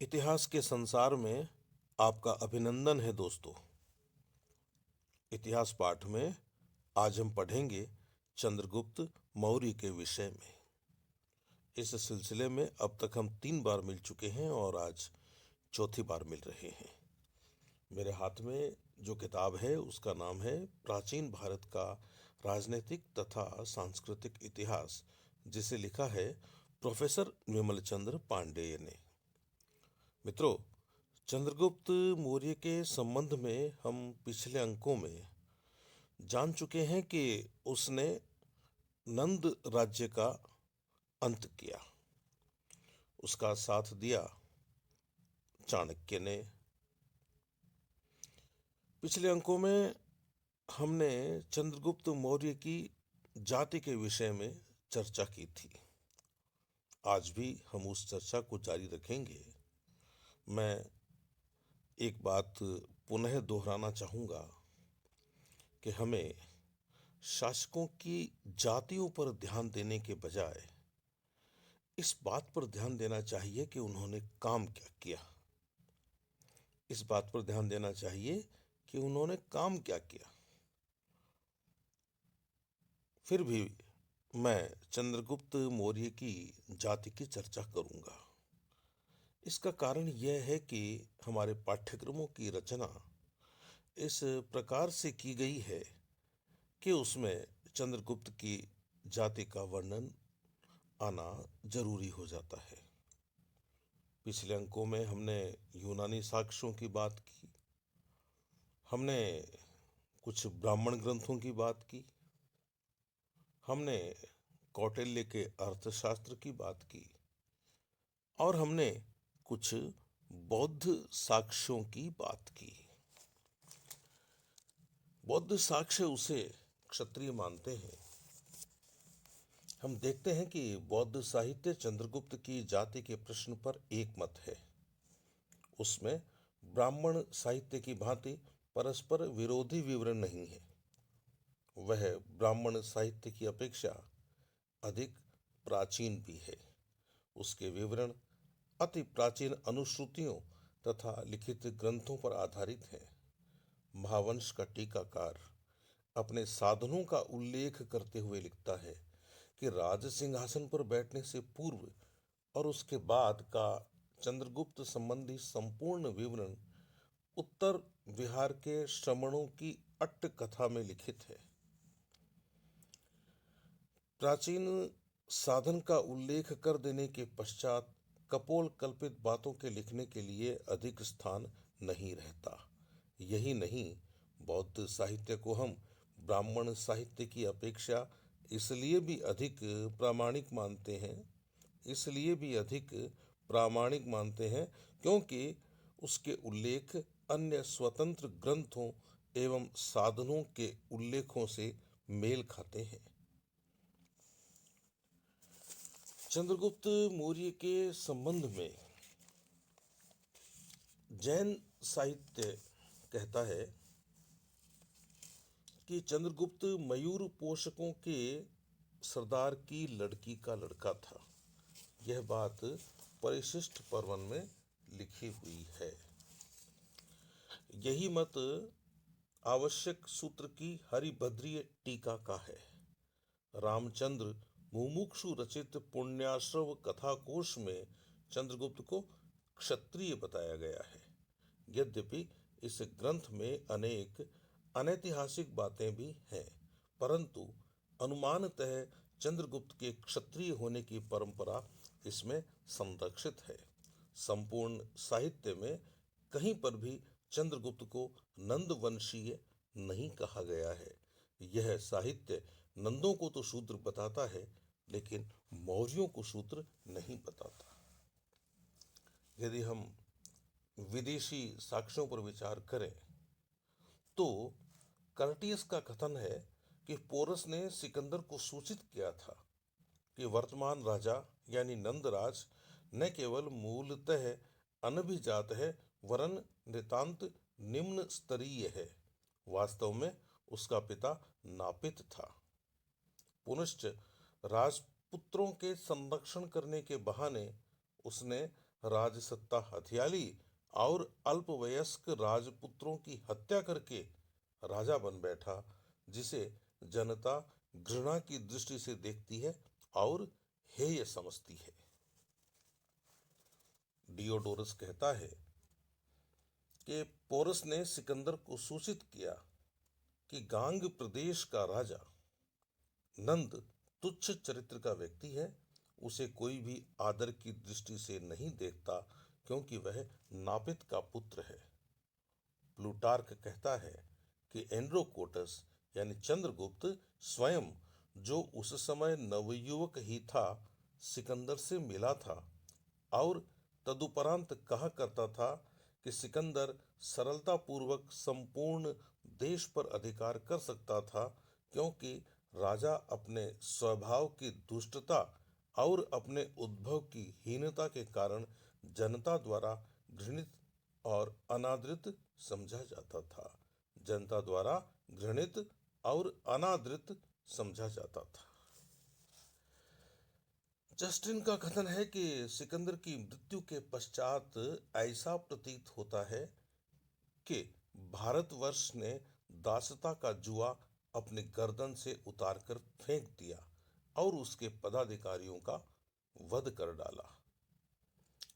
इतिहास के संसार में आपका अभिनंदन है दोस्तों। इतिहास पाठ में आज हम पढ़ेंगे चंद्रगुप्त मौर्य के विषय में। इस सिलसिले में अब तक हम 3 बार मिल चुके हैं और आज चौथी बार मिल रहे हैं। मेरे हाथ में जो किताब है उसका नाम है प्राचीन भारत का राजनीतिक तथा सांस्कृतिक इतिहास, जिसे लिखा है प्रोफेसर विमल चंद्र पांडेय ने। मित्रों, चंद्रगुप्त मौर्य के संबंध में हम पिछले अंकों में जान चुके हैं कि उसने नंद राज्य का अंत किया, उसका साथ दिया चाणक्य ने। पिछले अंकों में हमने चंद्रगुप्त मौर्य की जाति के विषय में चर्चा की थी। आज भी हम उस चर्चा को जारी रखेंगे। मैं एक बात पुनः दोहराना चाहूँगा कि हमें शासकों की जातियों पर ध्यान देने के बजाय इस बात पर ध्यान देना चाहिए कि उन्होंने काम क्या किया। इस बात पर ध्यान देना चाहिए कि उन्होंने काम क्या किया। फिर भी मैं चंद्रगुप्त मौर्य की जाति की चर्चा करूंगा। इसका कारण यह है कि हमारे पाठ्यक्रमों की रचना इस प्रकार से की गई है कि उसमें चंद्रगुप्त की जाति का वर्णन आना जरूरी हो जाता है। पिछले अंकों में हमने यूनानी साक्ष्यों की बात की, हमने कुछ ब्राह्मण ग्रंथों की बात की, हमने कौटिल्य के अर्थशास्त्र की बात की और हमने कुछ बौद्ध साक्ष्यों की बात की। बौद्ध साक्ष्य उसे क्षत्रिय मानते हैं। हम देखते हैं कि बौद्ध साहित्य चंद्रगुप्त की जाति के प्रश्न पर एक मत है। उसमें ब्राह्मण साहित्य की भांति परस्पर विरोधी विवरण नहीं है। वह ब्राह्मण साहित्य की अपेक्षा अधिक प्राचीन भी है। उसके विवरण अति प्राचीन अनुश्रुतियों तथा लिखित ग्रंथों पर आधारित हैं। महावंश का टीकाकार अपने साधनों का उल्लेख करते हुए लिखता है कि राज सिंहासन पर बैठने से पूर्व और उसके बाद का चंद्रगुप्त संबंधी संपूर्ण विवरण उत्तर बिहार के श्रमणों की अट्ट कथा में लिखित है। प्राचीन साधन का उल्लेख कर देने के पश्चात कपोल कल्पित बातों के लिखने के लिए अधिक स्थान नहीं रहता। यही नहीं, बौद्ध साहित्य को हम ब्राह्मण साहित्य की अपेक्षा इसलिए भी अधिक प्रामाणिक मानते हैं क्योंकि उसके उल्लेख अन्य स्वतंत्र ग्रंथों एवं साधनों के उल्लेखों से मेल खाते हैं। चंद्रगुप्त मौर्य के संबंध में जैन साहित्य कहता है कि चंद्रगुप्त मयूर पोषकों के सरदार की लड़की का लड़का था। यह बात परिशिष्ट पर्वन में लिखी हुई है। यही मत आवश्यक सूत्र की हरिभद्रीय टीका का है। रामचंद्र मुमुक्षु रचित पुण्याश्रव कथा कोश में चंद्रगुप्त को क्षत्रिय बताया गया है। यद्यपि इस ग्रंथ में अनेक अनैतिहासिक बातें भी हैं, परंतु अनुमानतः चंद्रगुप्त के क्षत्रिय होने की परंपरा इसमें संरक्षित है। संपूर्ण साहित्य में कहीं पर भी चंद्रगुप्त को नंदवंशीय नहीं कहा गया है। यह साहित्य नंदों को तो शूद्र बताता है, लेकिन मौर्यों को शूद्र नहीं बताता। यदि हम विदेशी साक्ष्यों पर विचार करें तो कर्टियस का कथन है कि पोरस ने सिकंदर को सूचित किया था कि वर्तमान राजा यानी नंदराज न केवल मूलतः अनभिजात है वरन नितांत निम्न स्तरीय है। वास्तव में उसका पिता नापित था। पुनश्च राजपुत्रों के संरक्षण करने के बहाने उसने राजसत्ता हथियाली और अल्पवयस्क राजपुत्रों की हत्या करके राजा बन बैठा, जिसे जनता घृणा की दृष्टि से देखती है और हेय समझती है। डियोडोरस कहता है कि पोरस ने सिकंदर को सूचित किया कि गांग प्रदेश का राजा नंद तुच्छ चरित्र का व्यक्ति है, उसे कोई भी आदर की दृष्टि से नहीं देखता, क्योंकि वह नापित का पुत्र है। प्लूटार्क कहता है कि एंड्रोकोटस यानी चंद्रगुप्त स्वयं, जो उस समय नवयुवक ही था, सिकंदर से मिला था और तदुपरांत कहा करता था कि सिकंदर सरलतापूर्वक संपूर्ण देश पर अधिकार कर सकता था, क्योंकि राजा अपने स्वभाव की दुष्टता और अपने उद्भव की हीनता के कारण जनता द्वारा घृणित और अनादृत समझा जाता था। जनता द्वारा घृणित और अनादृत समझा जाता था। जस्टिन का कथन है कि सिकंदर की मृत्यु के पश्चात ऐसा प्रतीत होता है कि भारतवर्ष ने दासता का जुआ अपने गर्दन से उतारकर फेंक दिया और उसके पदाधिकारियों का वध कर डाला।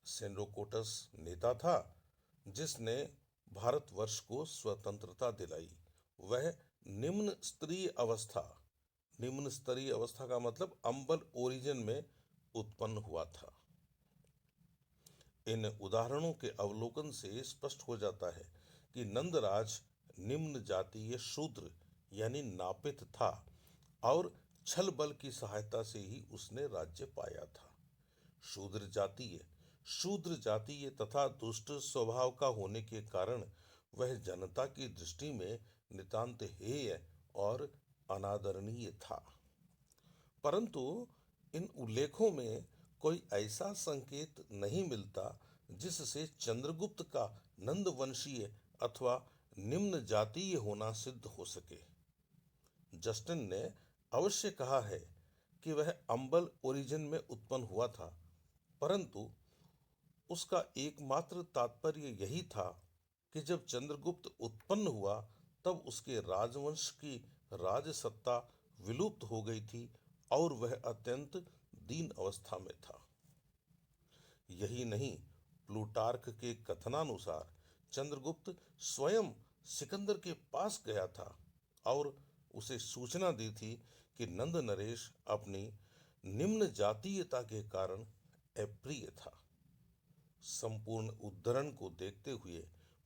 सेंड्रोकोटस नेता था जिसने भारतवर्ष को स्वतंत्रता दिलाई। वह निम्न स्तरीय अवस्था, निम्न स्तरीय अवस्था का मतलब अंबल ओरिजिन में उत्पन्न हुआ था। इन उदाहरणों के अवलोकन से स्पष्ट हो जाता है कि नंदराज निम्न जातीय शूद्र यानी नापित था और छल बल की सहायता से ही उसने राज्य पाया था। शूद्र जातीय तथा दुष्ट स्वभाव का होने के कारण वह जनता की दृष्टि में नितांत हेय और अनादरणीय था। परंतु इन उल्लेखों में कोई ऐसा संकेत नहीं मिलता जिससे चंद्रगुप्त का नंदवंशीय अथवा निम्न जातीय होना सिद्ध हो सके। जस्टिन ने अवश्य कहा है कि वह अंबल ओरिजिन में उत्पन्न हुआ था, परंतु उसका एकमात्र तात्पर्य यही था कि जब चंद्रगुप्त उत्पन्न हुआ तब उसके राजवंश की राजसत्ता विलुप्त हो गई थी और वह अत्यंत दीन अवस्था में था। यही नहीं, प्लूटार्क के कथनानुसार चंद्रगुप्त स्वयं सिकंदर के पास गया था और उसे सूचना दी थी कि नंद नरेश अपनी निम्न जातीयता के कारण अप्रिय था। संपूर्ण उद्धरण को देखते हुए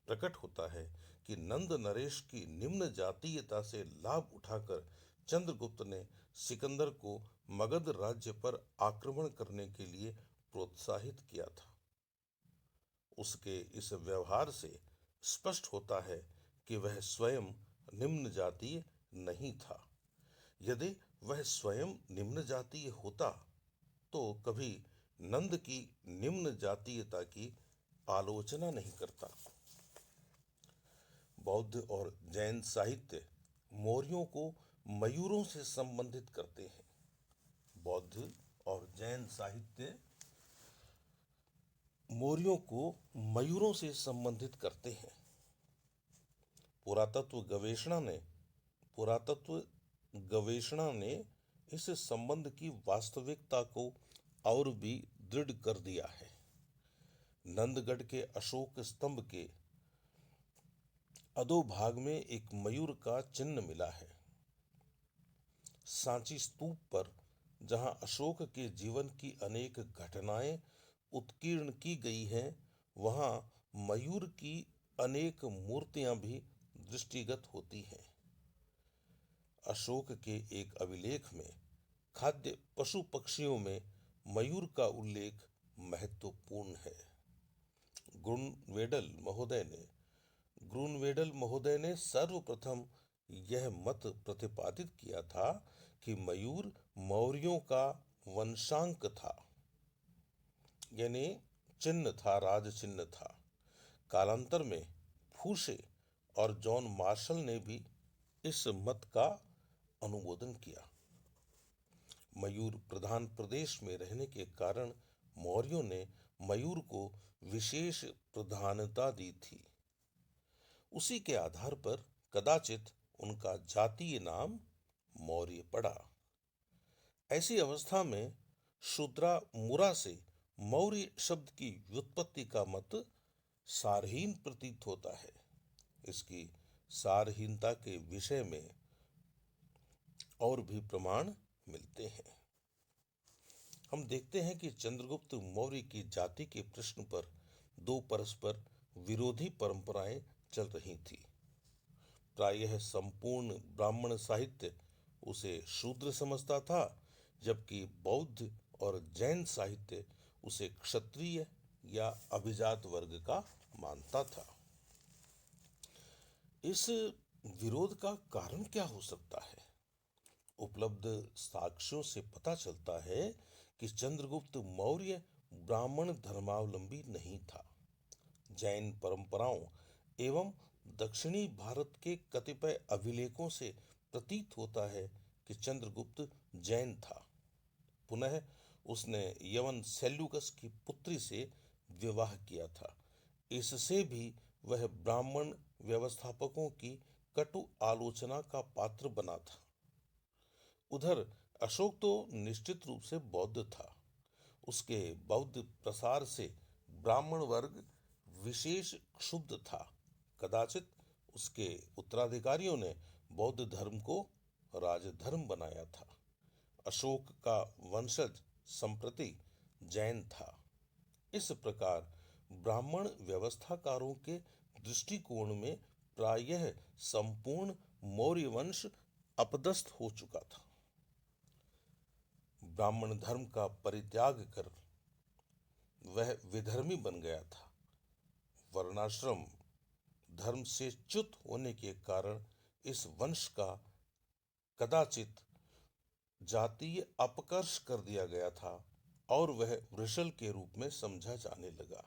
प्रकट होता है कि नंद नरेश की निम्न जातीयता से लाभ उठाकर चंद्रगुप्त ने सिकंदर को मगध राज्य पर आक्रमण करने के लिए प्रोत्साहित किया था। उसके इस व्यवहार से स्पष्ट होता है कि वह स्वयं निम्न जातीय नहीं था। यदि वह स्वयं निम्न जातीय होता तो कभी नंद की निम्न जातीयता की आलोचना नहीं करता। बौद्ध और जैन साहित्य मौर्यों को मयूरों से संबंधित करते हैं। बौद्ध और जैन साहित्य मौर्यों को मयूरों से संबंधित करते हैं। पुरातत्व गवेषणा ने इस संबंध की वास्तविकता को और भी दृढ़ कर दिया है। नंदगढ़ के अशोक स्तंभ के अधोभाग में एक मयूर का चिन्ह मिला है। सांची स्तूप पर जहां अशोक के जीवन की अनेक घटनाएं उत्कीर्ण की गई हैं, वहां मयूर की अनेक मूर्तियां भी दृष्टिगत होती हैं। अशोक के एक अभिलेख में खाद्य पशु पक्षियों में मयूर का उल्लेख महत्वपूर्ण है। ग्रूनवेडल महोदय ने सर्वप्रथम यह मत प्रतिपादित किया था कि मयूर मौर्यों का वंशांक था, यानी चिन्ह था, राज चिन्ह था। कालांतर में फूशे और जॉन मार्शल ने भी इस मत का अनुमोदन किया। मयूर प्रधान प्रदेश में रहने के कारण मौर्यों ने मयूर को विशेष प्रधानता दी थी। उसी के आधार पर कदाचित उनका जातीय नाम मौर्य पड़ा। ऐसी अवस्था में शूद्रा मुरा से मौर्य शब्द की व्युत्पत्ति का मत सारहीन प्रतीत होता है। इसकी सारहीनता के विषय में और भी प्रमाण मिलते हैं। हम देखते हैं कि चंद्रगुप्त मौर्य की जाति के प्रश्न पर दो परस्पर विरोधी परंपराएं चल रही थी। प्रायः संपूर्ण ब्राह्मण साहित्य उसे शूद्र समझता था, जबकि बौद्ध और जैन साहित्य उसे क्षत्रिय या अभिजात वर्ग का मानता था। इस विरोध का कारण क्या हो सकता है? उपलब्ध साक्ष्यों से पता चलता है कि चंद्रगुप्त मौर्य ब्राह्मण धर्मावलंबी नहीं था। जैन परंपराओं एवं दक्षिणी भारत के कतिपय अभिलेखों से प्रतीत होता है कि चंद्रगुप्त जैन था। पुनः उसने यवन सेल्यूकस की पुत्री से विवाह किया था। इससे भी वह ब्राह्मण व्यवस्थापकों की कटु आलोचना का पात्र बना था। उधर अशोक तो निश्चित रूप से बौद्ध था। उसके बौद्ध प्रसार से ब्राह्मण वर्ग विशेष क्षुब्ध था। कदाचित उसके उत्तराधिकारियों ने बौद्ध धर्म को राजधर्म बनाया था। अशोक का वंशज संप्रति जैन था। इस प्रकार ब्राह्मण व्यवस्थाकारों के दृष्टिकोण में प्रायः संपूर्ण मौर्य वंश अपदस्थ हो चुका था। ब्राह्मण धर्म का परित्याग कर वह विधर्मी बन गया था। वर्णाश्रम धर्म से च्युत होने के कारण इस वंश का कदाचित जातीय अपकर्ष कर दिया गया था और वह वृषल के रूप में समझा जाने लगा।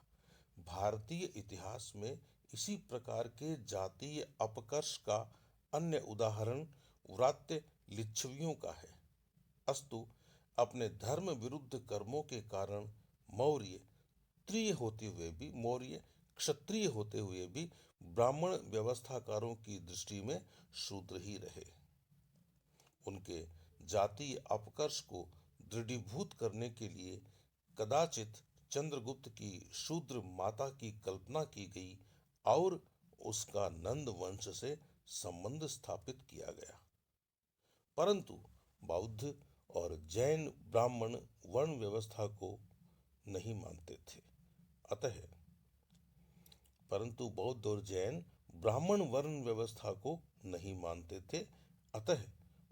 भारतीय इतिहास में इसी प्रकार के जातीय अपकर्ष का अन्य उदाहरण व्रात्य लिच्छवियों का है। अस्तु अपने धर्म विरुद्ध कर्मों के कारण मौर्य क्षत्रिय होते हुए भी ब्राह्मण व्यवस्थाकारों की दृष्टि में शूद्र ही रहे। उनके जातीय अपकर्ष को दृढ़ीभूत करने के लिए कदाचित चंद्रगुप्त की शूद्र माता की कल्पना की गई और उसका नंद वंश से संबंध स्थापित किया गया। परंतु बौद्ध और जैन ब्राह्मण वर्ण व्यवस्था को नहीं मानते थे। परंतु बौद्ध और जैन ब्राह्मण वर्ण व्यवस्था को नहीं मानते थे। अतः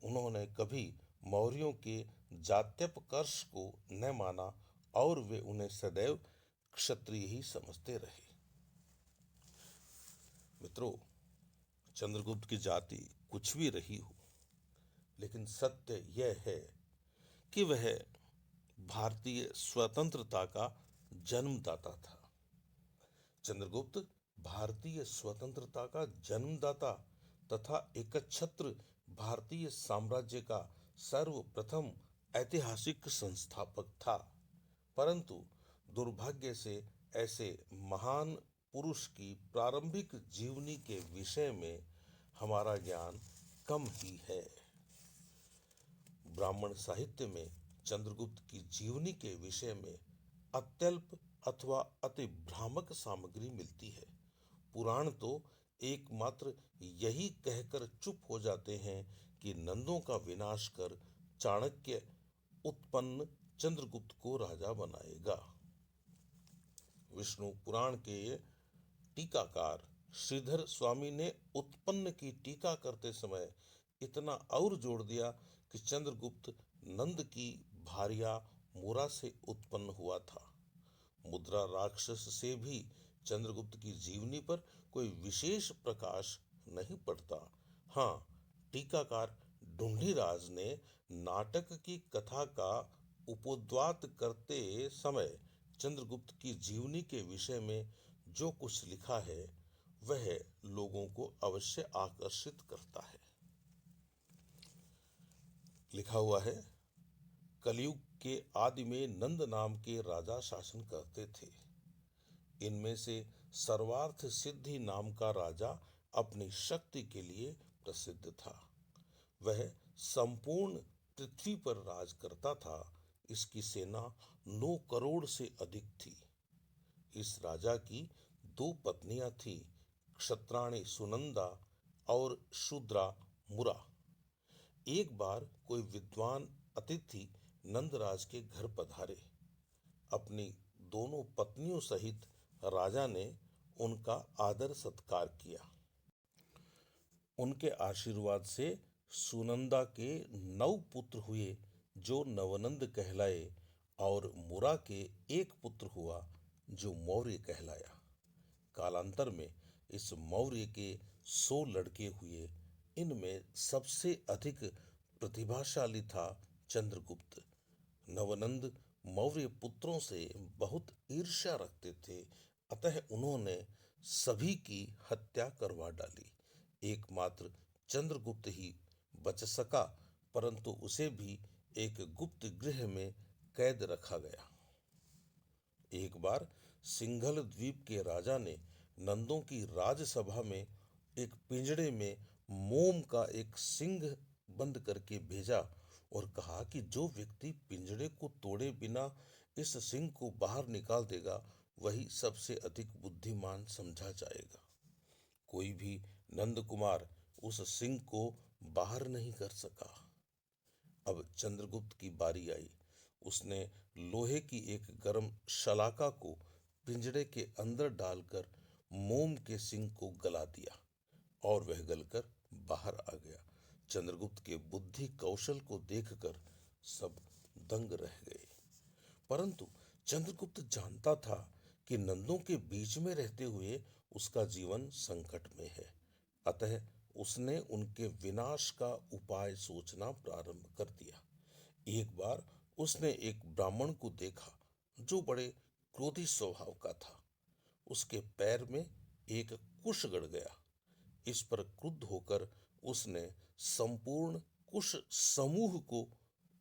उन्होंने कभी मौर्यों के जात्यपकर्ष को न माना और वे उन्हें सदैव क्षत्रिय ही समझते रहे। मित्रों, चंद्रगुप्त की जाति कुछ भी रही हो, लेकिन सत्य यह है कि वह भारतीय स्वतंत्रता का जन्मदाता था। चंद्रगुप्त भारतीय स्वतंत्रता का जन्मदाता तथा एकछत्र भारतीय साम्राज्य का सर्वप्रथम ऐतिहासिक संस्थापक था। परंतु दुर्भाग्य से ऐसे महान पुरुष की प्रारंभिक जीवनी के विषय में हमारा ज्ञान कम ही है। ब्राह्मण साहित्य में चंद्रगुप्त की जीवनी के विषय में अत्यल्प अथवा अति भ्रामक सामग्री मिलती है। पुराण तो एकमात्र यही कहकर चुप हो जाते हैं कि नंदों का विनाश कर चाणक्य उत्पन्न चंद्रगुप्त को राजा बनाएगा। विष्णु पुराण के टीकाकार श्रीधर स्वामी ने उत्पन्न की टीका करते समय इतना और जोड़ दिया कि चंद्रगुप्त नंद की भार्या मुरा से उत्पन्न हुआ था। मुद्रा राक्षस से भी चंद्रगुप्त की जीवनी पर कोई विशेष प्रकाश नहीं पड़ता। हाँ, टीकाकार ढूंढीराज ने नाटक की कथा का उपोद्घात करते समय चंद्रगुप्त की जीवनी के विषय में जो कुछ लिखा है वह लोगों को अवश्य आकर्षित करता है। लिखा हुआ है, कलयुग के आदि में नंद नाम के राजा शासन करते थे। इनमें से सर्वार्थ सिद्धि नाम का राजा अपनी शक्ति के लिए प्रसिद्ध था। वह संपूर्ण पृथ्वी पर राज करता था। इसकी सेना 9 करोड़ से अधिक थी। इस राजा की 2 पत्नियां थीं, क्षत्राणी सुनंदा और शूद्रा मुरा। एक बार कोई विद्वान अतिथि नंदराज के घर पधारे। अपनी दोनों पत्नियों सहित राजा ने उनका आदर सत्कार किया। उनके आशीर्वाद से सुनंदा के 9 पुत्र हुए जो नवनंद कहलाए, और मुरा के एक पुत्र हुआ जो मौर्य कहलाया। कालांतर में इस मौर्य के 100 लड़के हुए। इनमें सबसे अधिक प्रतिभाशाली था चंद्रगुप्त। नवनंद मौर्य पुत्रों से बहुत ईर्ष्या रखते थे, अतः उन्होंने सभी की हत्या करवा डाली। एकमात्र चंद्रगुप्त ही बच सका, परंतु उसे भी एक गुप्त गृह में कैद रखा गया। एक बार सिंघल द्वीप के राजा ने नंदों की राजसभा में एक पिंजड़े में मोम का एक सिंह बंद करके भेजा और कहा कि जो व्यक्ति पिंजड़े को तोड़े बिना इस सिंह को बाहर निकाल देगा, वही सबसे अधिक बुद्धिमान समझा जाएगा। कोई भी नंद कुमार उस सिंह को बाहर नहीं कर सका। अब चंद्रगुप्त की बारी आई। उसने लोहे की एक गर्म शलाका को पिंजड़े के अंदर डालकर मोम के सिंह को गला दिया और वह गलकर बाहर आ गया। चंद्रगुप्त के बुद्धि कौशल को देखकर सब दंग रह गए। परंतु चंद्रगुप्त जानता था कि नंदों के बीच में रहते हुए उसका जीवन संकट में है, अतः उसने उनके विनाश का उपाय सोचना प्रारंभ कर दिया। एक बार उसने एक ब्राह्मण को देखा जो बड़े क्रोधी स्वभाव का था। उसके पैर में एक कुश गड़ गया। इस पर क्रुद्ध होकर उसने संपूर्ण कुश समूह को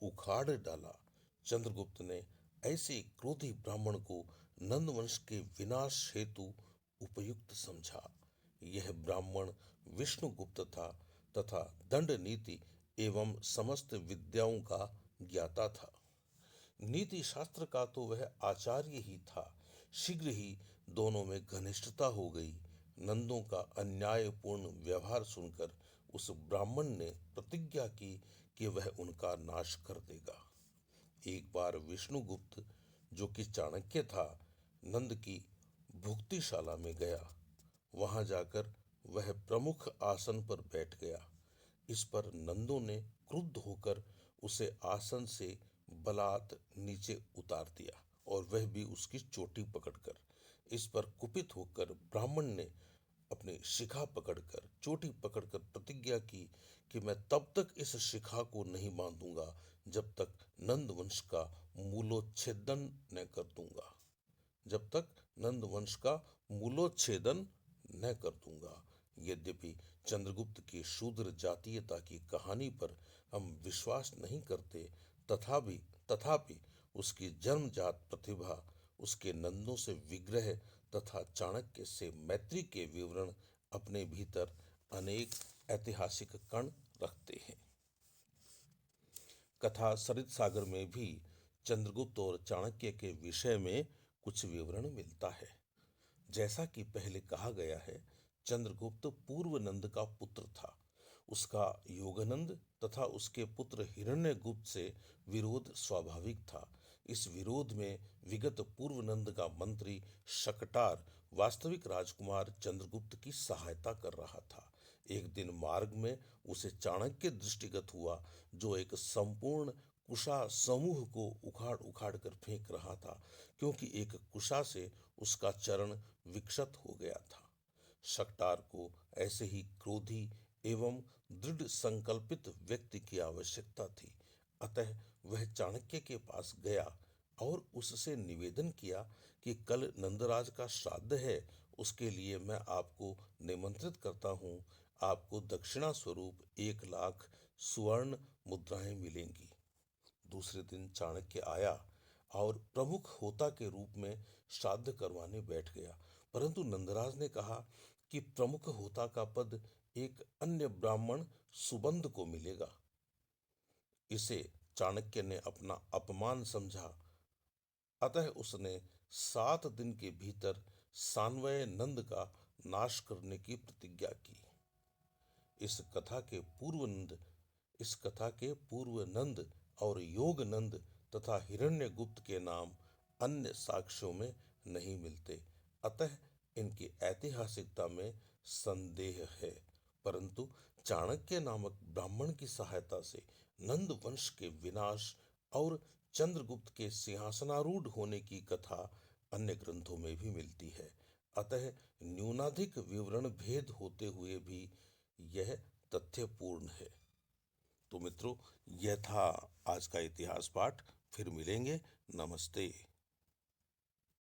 उखाड़ डाला। चंद्रगुप्त ने ऐसे क्रोधी ब्राह्मण को नंदवंश के विनाश हेतु उपयुक्त समझा। यह ब्राह्मण विष्णुगुप्त था तथा दंड नीति एवं समस्त विद्याओं का ज्ञाता था। नीति शास्त्र का तो वह आचार्य ही था। शीघ्र ही दोनों में घनिष्ठता हो गई। नंदों का अन्यायपूर्ण व्यवहार सुनकर उस ब्राह्मण ने प्रतिज्ञा की कि वह उनका नाश कर देगा। एक बार विष्णुगुप्त, जो कि चाणक्य था, नंद की भुक्तिशाला में गया। वहां जाकर वह प्रमुख आसन पर बैठ गया। इस पर नंदों ने क्रुद्ध होकर उसे आसन से बलात् नीचे उतार दिया और वह भी उसकी चोटी पकड़कर। इस पर कुपित होकर ब्राह्मण ने अपनी शिखा पकड़कर, चोटी पकड़कर प्रतिज्ञा की कि मैं तब तक इस शिखा को नहीं बांधूंगा जब तक नंद वंश का मूलोच्छेदन न कर दूंगा, जब तक नंद वंश का मूलोच्छेदन न कर दूंगा। यद्यपि चंद्रगुप्त की शूद्र जातीयता की कहानी पर हम विश्वास नहीं करते, तथापि उसकी जन्मजात प्रतिभा, उसके नंदों से विग्रह तथा चाणक्य से मैत्री के विवरण अपने भीतर अनेक ऐतिहासिक कण रखते हैं। कथा सरित सागर में भी चंद्रगुप्त और चाणक्य के विषय में कुछ विवरण मिलता है। जैसा कि पहले कहा गया है, चंद्रगुप्त पूर्व नंद का पुत्र था। उसका योगानंद तथा उसके पुत्र हिरण्यगुप्त से विरोध स्वाभाविक था। इस विरोध में विगत पूर्व नंद का मंत्री शकटार वास्तविक राजकुमार चंद्रगुप्त की सहायता कर रहा था। एक दिन मार्ग में उसे चाणक्य दृष्टिगत हुआ, जो एक संपूर्ण कुशा समूह को उखाड़ उखाड़ कर फेंक रहा था, क्योंकि एक कुशा से उसका चरण विक्षत हो गया था। शकटार को ऐसे ही क्रोधी एवं दृढ़ संकल्पित व्यक्ति की आवश्यकता थी। अतः वह चाणक्य के पास गया और उससे निवेदन किया कि कल नंदराज का श्राद्ध है, उसके लिए मैं आपको निमंत्रित करता हूँ। आपको दक्षिणा स्वरूप 1 लाख स्वर्ण मुद्राएं मिलेंगी। दूसरे दिन चाणक्य आया और प्रमुख होता के रूप में श्राद्ध करवाने बैठ गया, परंतु नंदराज ने कहा कि प्रमुख होता का पद एक अन्य ब्राह्मण सुबंध को मिलेगा। इसे चाणक्य ने अपना अपमान समझा, अतः उसने 7 दिन के भीतर सान्वय नंद का नाश करने की प्रतिज्ञा की। इस कथा के पूर्व नंद इस कथा के पूर्व नंद और योग नंद तथा हिरण्यगुप्त के नाम अन्य साक्ष्यों में नहीं मिलते, अतः इनकी ऐतिहासिकता में संदेह है। परंतु चाणक्य नामक ब्राह्मण की सहायता से नंद वंश के विनाश और चंद्रगुप्त के सिंहासनारूढ़ होने की कथा अन्य ग्रंथों में भी मिलती है, अतः न्यूनाधिक विवरण भेद होते हुए भी यह तथ्यपूर्ण है। तो मित्रों, यह था आज का इतिहास पाठ। फिर मिलेंगे। नमस्ते।